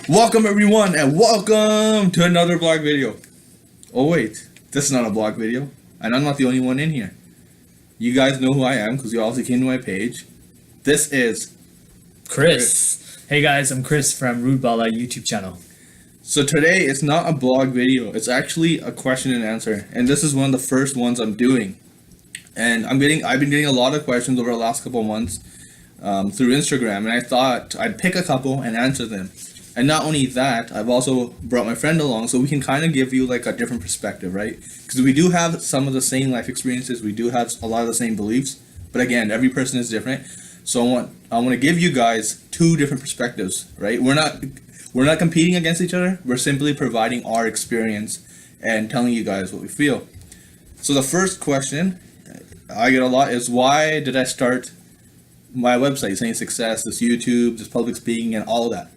Welcome everyone and welcome to another blog video. Oh wait, this is not a blog video and I'm not the only one in here. You guys know who I am because you also came to my page. This is Chris. Hey guys, I'm Chris from Rudebala YouTube channel. So today it's not a blog video, it's actually a question and answer, and this is one of the first ones I'm doing. And I've been getting a lot of questions over the last couple of months through Instagram, and I thought I'd pick a couple and answer them. And not only that, I've also brought my friend along so we can kind of give you like a different perspective, right? Because we do have some of the same life experiences, we do have a lot of the same beliefs, but again, every person is different. So I want to give you guys two different perspectives, right? We're not competing against each other. We're simply providing our experience and telling you guys what we feel. So the first question I get a lot is, why did I start my website, Saying Success, this YouTube, this public speaking, and all of that?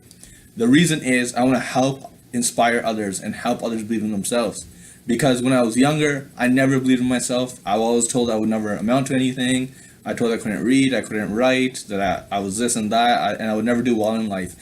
The reason is I want to help inspire others and help others believe in themselves. Because when I was younger, I never believed in myself. I was always told I would never amount to anything. I told I couldn't read, I couldn't write, that I was this and that, and I would never do well in life.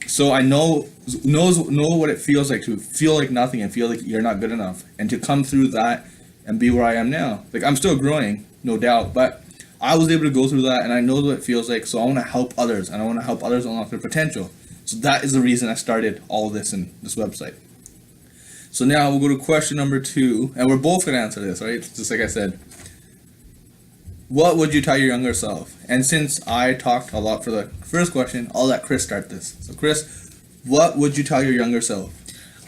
So I know what it feels like to feel like nothing and feel like you're not good enough, and to come through that and be where I am now. Like, I'm still growing, no doubt, but I was able to go through that, and I know what it feels like. So I want to help others, and I want to help others unlock their potential. So that is the reason I started all this in this website. So now we'll go to question number 2, and we're both gonna answer this, right? Just like I said. What would you tell your younger self? And since I talked a lot for the first question, I'll let Chris start this. So Chris, what would you tell your younger self?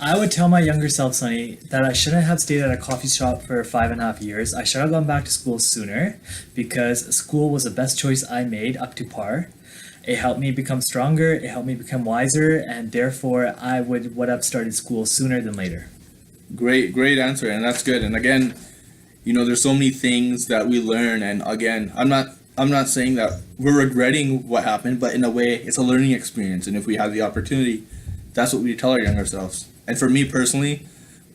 I would tell my younger self, Sonny, that I shouldn't have stayed at a coffee shop for 5.5 years. I should have gone back to school sooner, because school was the best choice I made up to par. It helped me become stronger, it helped me become wiser, and therefore I would have started school sooner than later. Great answer, and that's good. And again, there's so many things that we learn, and again, I'm not saying that we're regretting what happened, but in a way, it's a learning experience. And if we have the opportunity, that's what we tell our younger selves. And for me personally,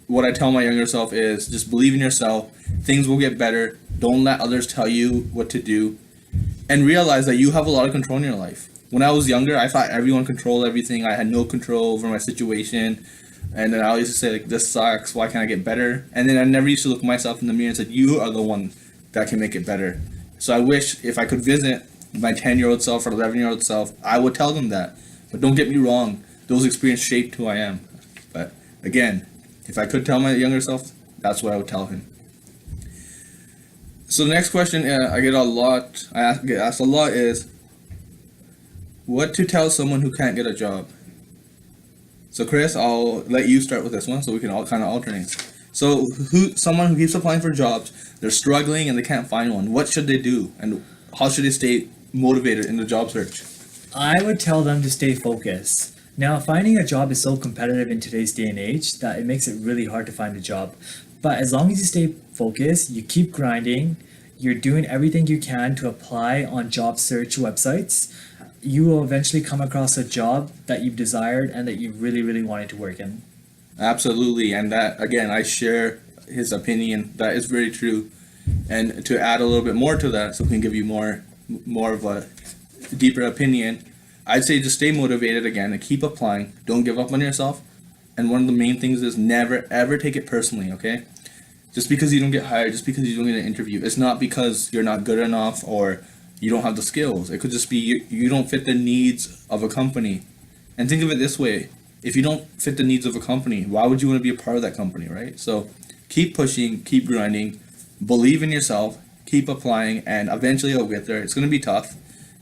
what I tell my younger self is just believe in yourself. Things will get better. Don't let others tell you what to do, and realize that you have a lot of control in your life. When I was younger, I thought everyone controlled everything. I had no control over my situation. And then I used to say, like, this sucks, why can't I get better? And then I never used to look myself in the mirror and said, you are the one that can make it better. So I wish if I could visit my 10-year-old self or 11-year-old self, I would tell them that. But don't get me wrong, those experiences shaped who I am. But again, if I could tell my younger self, that's what I would tell him. So the next question I get asked a lot is, what to tell someone who can't get a job? So Chris, I'll let you start with this one so we can all kind of alternate. So someone who keeps applying for jobs, they're struggling and they can't find one. What should they do, and how should they stay motivated in the job search? I would tell them to stay focused. Now, finding a job is so competitive in today's day and age that it makes it really hard to find a job. But as long as you stay focused, you keep grinding, you're doing everything you can to apply on job search websites, you will eventually come across a job that you've desired and that you really, really wanted to work in. Absolutely, and that, again, I share his opinion. That is very true. And to add a little bit more to that, so we can give you more of a deeper opinion, I'd say just stay motivated again and keep applying. Don't give up on yourself. And one of the main things is never ever take it personally, okay? Just because you don't get hired, just because you don't get an interview, it's not because you're not good enough or you don't have the skills. It could just be you don't fit the needs of a company. And think of it this way, if you don't fit the needs of a company, why would you want to be a part of that company, right? So keep pushing, keep grinding, believe in yourself, keep applying, and eventually you'll get there. It's going to be tough.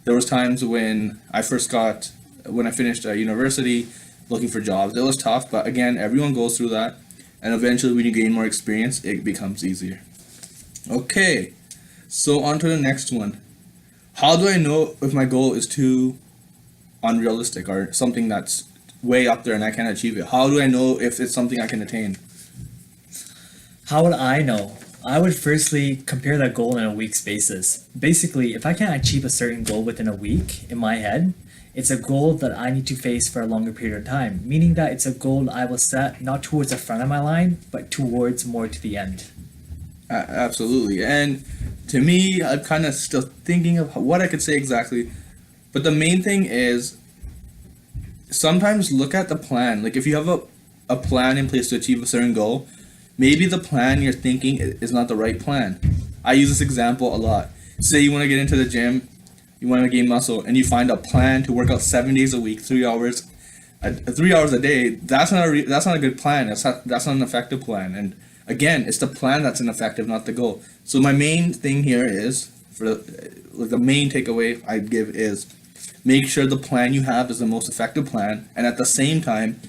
There was times when I finished university looking for jobs, it was tough, but again, everyone goes through that, and eventually when you gain more experience, it becomes easier. Okay, so on to the next one. How do I know if my goal is too unrealistic or something that's way up there and I can't achieve it? How do I know if it's something I can attain? How would I know? I would firstly compare that goal in a week's basis. Basically, if I can't achieve a certain goal within a week in my head, it's a goal that I need to face for a longer period of time, meaning that it's a goal I will set not towards the front of my line, but towards more to the end. Absolutely. And to me, I'm kind of still thinking of what I could say exactly. But the main thing is sometimes look at the plan. Like if you have a plan in place to achieve a certain goal, maybe the plan you're thinking is not the right plan. I use this example a lot. Say you want to get into the gym, you want to gain muscle, and you find a plan to work out 7 days a week, 3 hours, 3 hours a day. That's not that's not a good plan. That's not an effective plan. And again, it's the plan that's ineffective, not the goal. So my main thing here is like the main takeaway I'd give is make sure the plan you have is the most effective plan, and at the same time,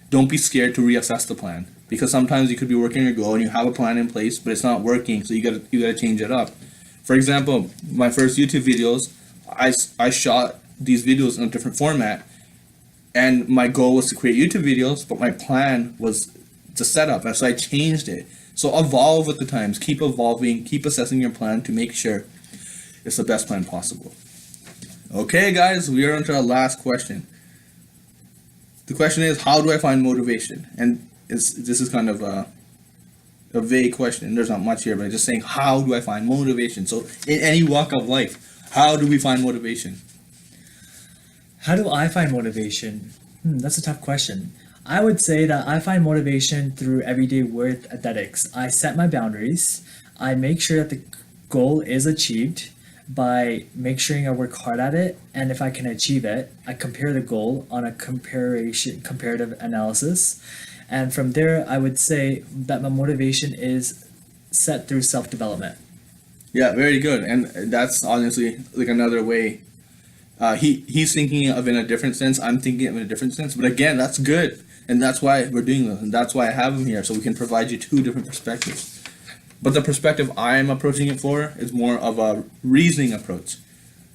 don't be scared to reassess the plan, because sometimes you could be working your goal and you have a plan in place, but it's not working, so you gotta change it up. For example, my first YouTube videos, I shot these videos in a different format, and my goal was to create YouTube videos, but my plan was to set up, and so I changed it. So evolve with the times, keep evolving, keep assessing your plan to make sure it's the best plan possible. Okay, guys, we are on to our last question. The question is, how do I find motivation? And this is kind of a vague question. There's not much here, but I'm just saying, how do I find motivation? So in any walk of life, how do we find motivation? How do I find motivation? That's a tough question. I would say that I find motivation through everyday work athletics. I set my boundaries. I make sure that the goal is achieved by make sure I work hard at it, and if I can achieve it, I compare the goal on a comparative analysis, and from there I would say that my motivation is set through self-development. Yeah, very good. And that's honestly like another way. He's thinking of it in a different sense. I'm thinking of it in a different sense. But again, that's good, and that's why we're doing this, and that's why I have him here, so we can provide you two different perspectives. But the perspective I'm approaching it for is more of a reasoning approach.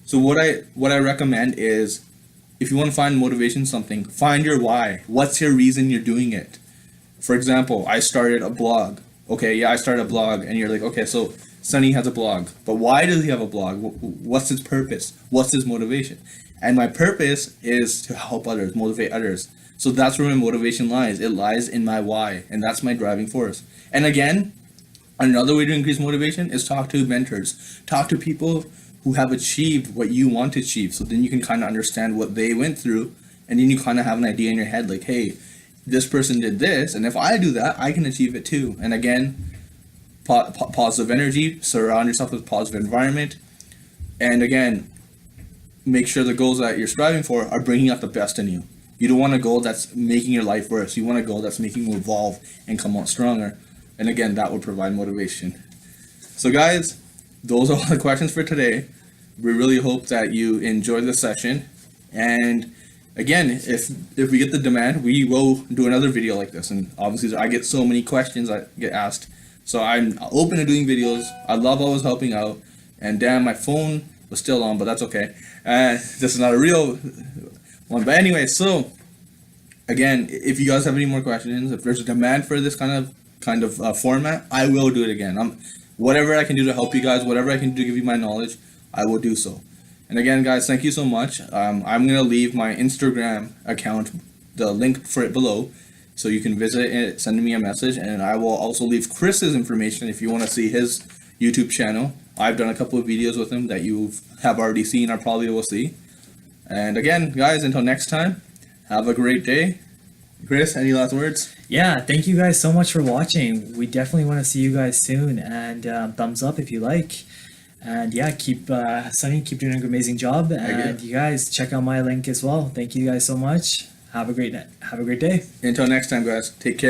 So what I recommend is, if you want to find motivation in something, find your why. What's your reason you're doing it? For example, I started a blog. Okay, yeah, I started a blog, and you're like, okay, so Sunny has a blog, but why does he have a blog? What's his purpose? What's his motivation? And my purpose is to help others, motivate others. So that's where my motivation lies. It lies in my why, and that's my driving force. And again, another way to increase motivation is talk to mentors. Talk to people who have achieved what you want to achieve. So then you can kind of understand what they went through, and then you kind of have an idea in your head like, hey, this person did this, and if I do that, I can achieve it too. And again, positive energy, surround yourself with a positive environment. And again, make sure the goals that you're striving for are bringing out the best in you. You don't want a goal that's making your life worse. You want a goal that's making you evolve and come out stronger. And again, that will provide motivation. So guys, those are all the questions for today. We really hope that you enjoyed the session. And again, if we get the demand, we will do another video like this. And obviously I get so many questions that get asked. So I'm open to doing videos. I love always helping out. And damn, my phone was still on, but that's okay. This is not a real one. But anyway, so again, if you guys have any more questions, if there's a demand for this kind of format, I will do it again. Whatever I can do to help you guys, whatever I can do to give you my knowledge, I will do so. And again, guys, thank you so much. I'm gonna leave my Instagram account, the link for it below, so you can visit it, send me a message, and I will also leave Chris's information if you want to see his YouTube channel. I've done a couple of videos with him that you have already seen or probably will see. And again, guys, until next time, have a great day. Chris, any last words? Yeah, thank you guys so much for watching. We definitely want to see you guys soon, and thumbs up if you like. And yeah, keep Sunny, keep doing an amazing job. And you guys check out my link as well. Thank you guys so much. Have a great night. Have a great day. Until next time, guys. Take care.